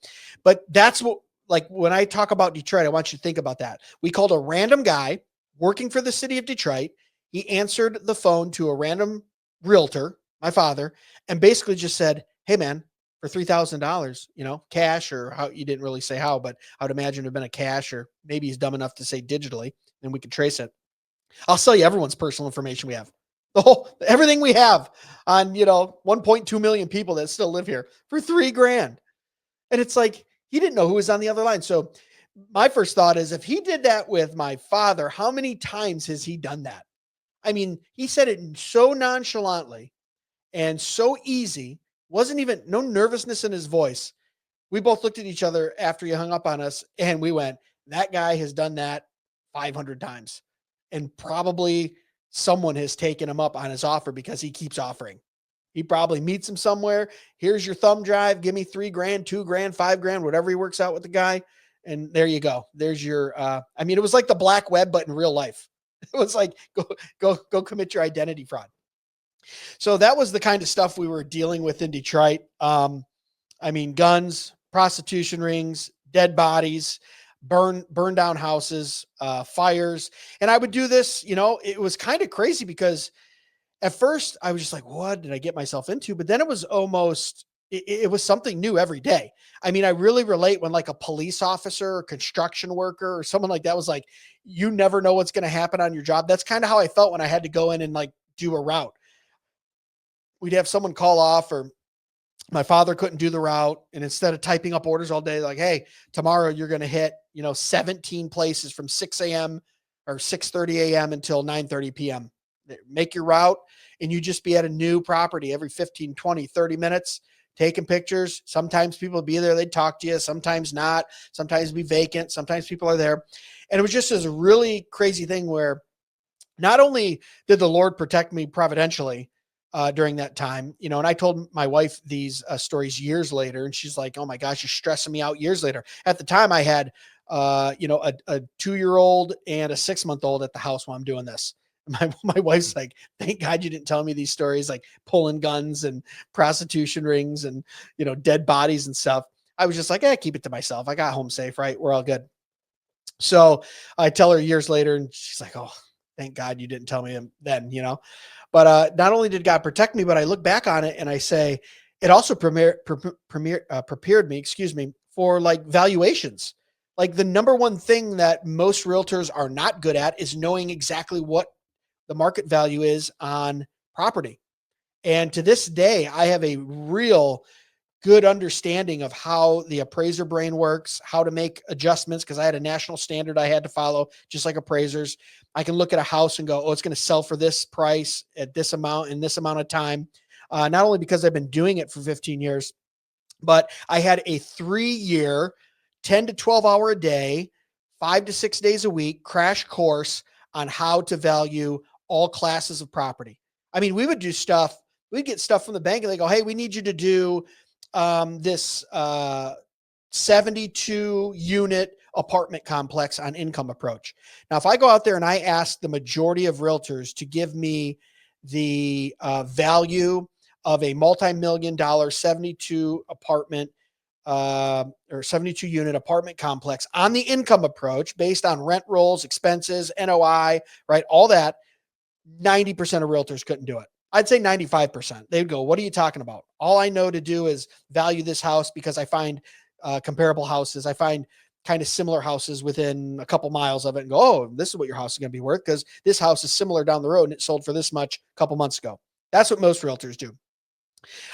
But that's what, like, when I talk about Detroit, I want you to think about that. We called a random guy working for the city of Detroit. He answered the phone to a random realtor, my father, and basically just said, hey, man, for $3,000, cash, or how, you didn't really say how, but I would imagine it would have been a cash, or maybe he's dumb enough to say digitally and we could trace it. I'll sell you everyone's personal information we have. Everything we have on, 1.2 million people that still live here for $3,000. And it's like, he didn't know who was on the other line. So my first thought is, if he did that with my father, how many times has he done that? I mean, he said it so nonchalantly and so easy, wasn't even, no nervousness in his voice. We both looked at each other after he hung up on us and we went, that guy has done that 500 times. And probably someone has taken him up on his offer because he keeps offering. He probably meets him somewhere. Here's your thumb drive. Give me $3,000, $2,000, $5,000, whatever he works out with the guy. And there you go. There's your, it was like the black web, but in real life. It was like, go commit your identity fraud. So that was the kind of stuff we were dealing with in Detroit. Guns, prostitution rings, dead bodies, burn down houses, fires. And I would do this, it was kind of crazy because at first I was just like, what did I get myself into? But then it was almost, it was something new every day. I really relate when like a police officer or construction worker or someone like that was like, you never know what's going to happen on your job. That's kind of how I felt when I had to go in and like do a route. We'd have someone call off, or my father couldn't do the route. And instead of typing up orders all day, like, hey, tomorrow you're going to hit, 17 places from 6 a.m. or 6:30 a.m. until 9:30 p.m. Make your route, and you just be at a new property every 15, 20, 30 minutes, taking pictures. Sometimes people will be there. They'd talk to you. Sometimes not. Sometimes be vacant. Sometimes people are there. And it was just this really crazy thing where not only did the Lord protect me providentially, during that time, and I told my wife these stories years later, and she's like, "Oh my gosh, you're stressing me out." Years later, at the time, I had, a 2-year-old and a 6-month-old at the house while I'm doing this. My wife's like, "Thank God you didn't tell me these stories, like pulling guns and prostitution rings and dead bodies and stuff." I was just like, keep it to myself. I got home safe, right? We're all good. So I tell her years later, and she's like, "Oh, thank God you didn't tell me then." But not only did God protect me, but I look back on it and I say, it also prepared me, excuse me, for like valuations. Like the number one thing that most realtors are not good at is knowing exactly what the market value is on property. And to this day, I have a real good understanding of how the appraiser brain works, how to make adjustments, because I had a national standard I had to follow, just like appraisers. I can look at a house and go, oh, it's going to sell for this price at this amount in this amount of time. Not only because I've been doing it for 15 years, but I had a 3-year, 10 to 12 hour a day, 5 to 6 days a week crash course on how to value all classes of property. I mean, we would do stuff, we'd get stuff from the bank and they go, hey, we need you to do this 72 unit apartment complex on income approach. Now, if I go out there and I ask the majority of realtors to give me the value of a multi-million-dollar 72 apartment or 72 unit apartment complex on the income approach based on rent rolls, expenses, NOI, right? All that, 90% of realtors couldn't do it. I'd say 95%. They'd go, what are you talking about? All I know to do is value this house because I find comparable houses. I find kind of similar houses within a couple miles of it and go, oh, this is what your house is going to be worth because this house is similar down the road and it sold for this much a couple months ago. That's what most realtors do.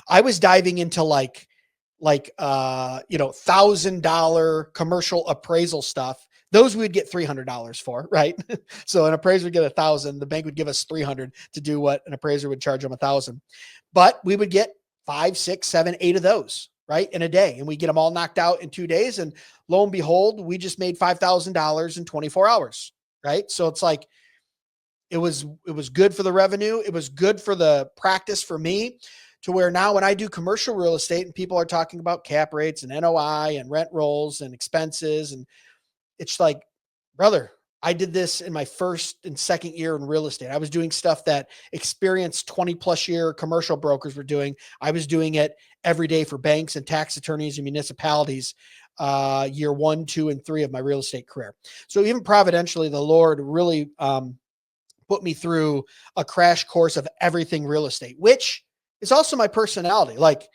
I was diving into $1,000 commercial appraisal stuff. Those we would get $300 for, right? So an appraiser would get $1,000. The bank would give us $300 to do what an appraiser would charge them $1,000. But we would get 5, 6, 7, 8 of those, right, in a day, and we get them all knocked out in 2 days. And lo and behold, we just made $5,000 in 24 hours, right? So it's like it was good for the revenue. It was good for the practice for me. To where now when I do commercial real estate and people are talking about cap rates and NOI and rent rolls and expenses, and it's like, brother, I did this in my first and second year in real estate. I was doing stuff that experienced 20 plus year commercial brokers were doing. I was doing it every day for banks and tax attorneys and municipalities, year 1, 2, and 3 of my real estate career. So even providentially, the Lord really put me through a crash course of everything real estate, which is also my personality. Like,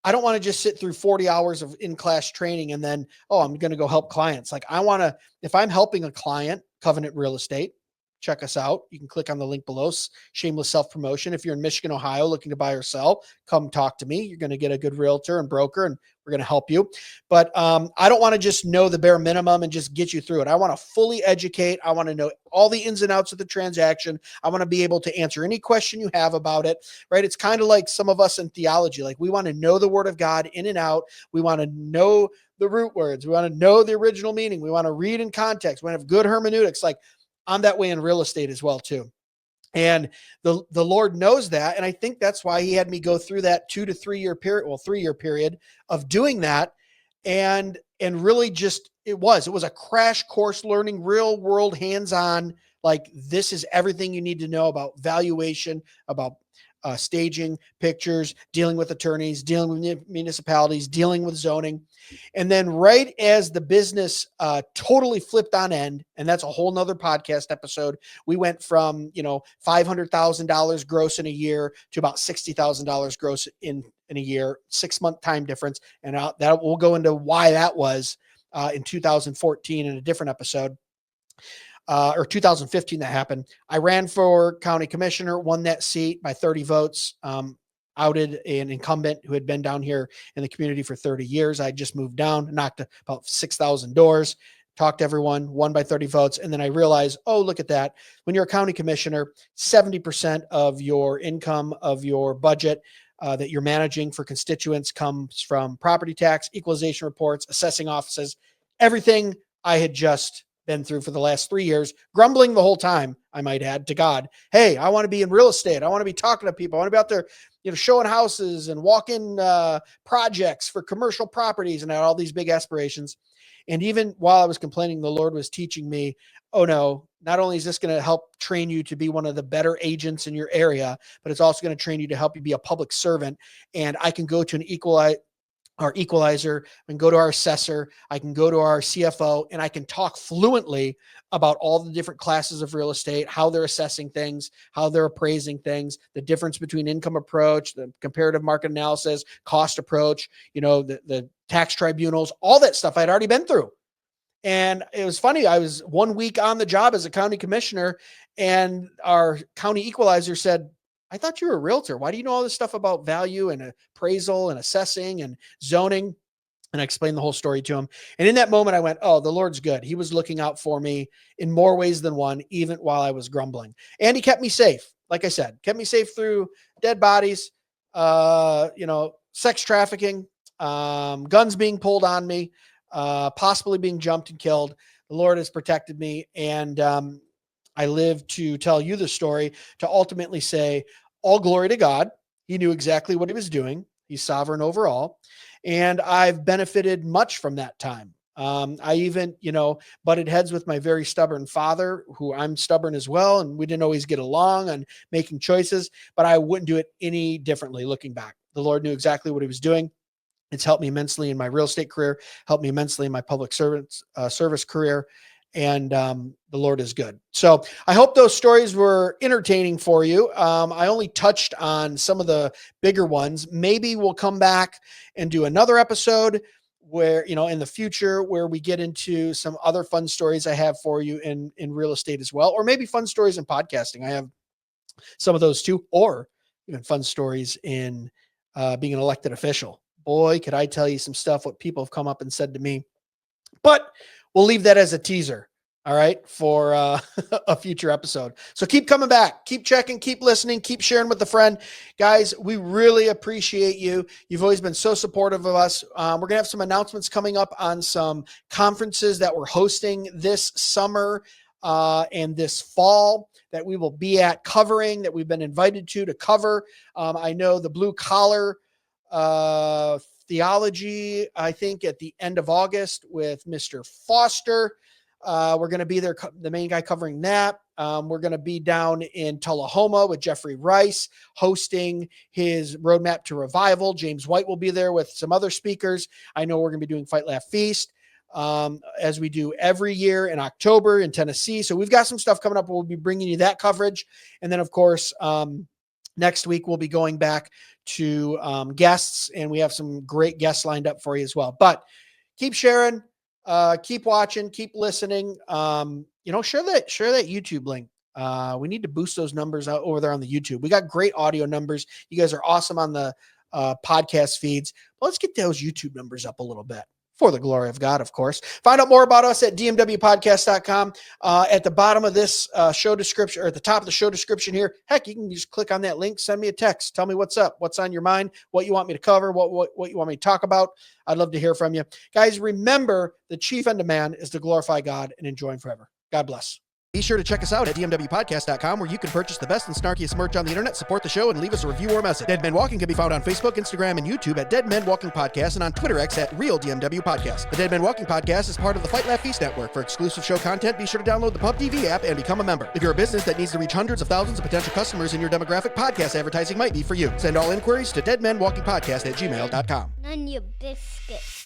I don't want to just sit through 40 hours of in-class training and then, oh, I'm going to go help clients. Like, I want to, if I'm helping a client, Covenant Real Estate, check us out. You can click on the link below, shameless self-promotion. If you're in Michigan, Ohio, looking to buy or sell, come talk to me. You're going to get a good realtor and broker, and we're going to help you. But I don't want to just know the bare minimum and just get you through it. I want to fully educate. I want to know all the ins and outs of the transaction. I want to be able to answer any question you have about it, right? It's kind of like some of us in theology. Like, we want to know the word of God in and out. We want to know the root words. We want to know the original meaning. We want to read in context. We want to have good hermeneutics. Like, I'm that way in real estate as well too. And the Lord knows that. And I think that's why he had me go through that 2 to 3 year period, 3-year period of doing that. And really just, it was a crash course learning, real world, hands-on, like, this is everything you need to know about valuation, about staging pictures, dealing with attorneys, dealing with municipalities, dealing with zoning. And then right as the business totally flipped on end, and that's a whole nother podcast episode, we went from, $500,000 gross in a year to about $60,000 gross in a year, 6-month time difference. And that we'll go into why that was in 2014 in a different episode. Or 2015 that happened. I ran for county commissioner, won that seat by 30 votes, outed an incumbent who had been down here in the community for 30 years. I just moved down, knocked about 6,000 doors, talked to everyone, won by 30 votes. And then I realized, oh, look at that. When you're a county commissioner, 70% of your income, of your budget that you're managing for constituents comes from property tax, equalization reports, assessing offices, everything I had just been through for the last 3 years, grumbling the whole time, I might add, to God. Hey, I want to be in real estate. I want to be talking to people. I want to be out there, showing houses and walking projects for commercial properties, and I had all these big aspirations. And even while I was complaining, the Lord was teaching me, oh no, not only is this going to help train you to be one of the better agents in your area, but it's also going to train you to help you be a public servant. And I can go to our equalizer, I can go to our assessor, I can go to our CFO, and I can talk fluently about all the different classes of real estate, how they're assessing things, how they're appraising things, the difference between income approach, the comparative market analysis, cost approach, the tax tribunals, all that stuff I'd already been through. And it was funny. I was 1 week on the job as a county commissioner, and our county equalizer said, I thought you were a realtor. Why do you know all this stuff about value and appraisal and assessing and zoning? And I explained the whole story to him. And in that moment, I went, oh, the Lord's good. He was looking out for me in more ways than one, even while I was grumbling. And he kept me safe. Like I said, kept me safe through dead bodies, sex trafficking, guns being pulled on me, possibly being jumped and killed. The Lord has protected me. And I live to tell you the story, to ultimately say, all glory to God. He knew exactly what he was doing. He's sovereign over all. And I've benefited much from that time. I even, butted heads with my very stubborn father, who I'm stubborn as well. And we didn't always get along on making choices, but I wouldn't do it any differently looking back. The Lord knew exactly what he was doing. It's helped me immensely in my real estate career, helped me immensely in my public service career. And the Lord is good. So I hope those stories were entertaining for you. I only touched on some of the bigger ones. Maybe we'll come back and do another episode where, in the future, where we get into some other fun stories I have for you in real estate as well, or maybe fun stories in podcasting. I have some of those too, or even fun stories in being an elected official. Boy, could I tell you some stuff, what people have come up and said to me. But we'll leave that as a teaser, all right, for a future episode. So keep coming back, keep checking, keep listening, keep sharing with a friend. Guys, we really appreciate you. You've always been so supportive of us. We're going to have some announcements coming up on some conferences that we're hosting this summer and this fall that we will be at covering, that we've been invited to cover. I know the blue collar theology, I think at the end of August with Mr. Foster. We're going to be there, the main guy covering that. We're going to be down in Tullahoma with Jeffrey Rice hosting his Roadmap to Revival. James White will be there with some other speakers. I know we're going to be doing Fight, Laugh, Feast as we do every year in October in Tennessee. So we've got some stuff coming up. We'll be bringing you that coverage. And then, of course, next week, we'll be going back to guests, and we have some great guests lined up for you as well. But keep sharing, keep watching, keep listening. Share that YouTube link. We need to boost those numbers out over there on the YouTube. We got great audio numbers. You guys are awesome on the podcast feeds. But let's get those YouTube numbers up a little bit. For the glory of God, of course. Find out more about us at DMWpodcast.com. At the bottom of this show description, or at the top of the show description here, heck, you can just click on that link, send me a text, tell me what's up, what's on your mind, what you want me to cover, what you want me to talk about. I'd love to hear from you. Guys, remember, the chief end of man is to glorify God and enjoy him forever. God bless. Be sure to check us out at DMWpodcast.com, where you can purchase the best and snarkiest merch on the internet, support the show, and leave us a review or message. Dead Men Walking can be found on Facebook, Instagram, and YouTube at Dead Men Walking Podcast, and on Twitter X at Real DMW Podcast. The Dead Men Walking Podcast is part of the Fight, Laugh, Feast Network. For exclusive show content, be sure to download the PubTV app and become a member. If you're a business that needs to reach hundreds of thousands of potential customers in your demographic, podcast advertising might be for you. Send all inquiries to deadmenwalkingpodcast@gmail.com. None your biscuits.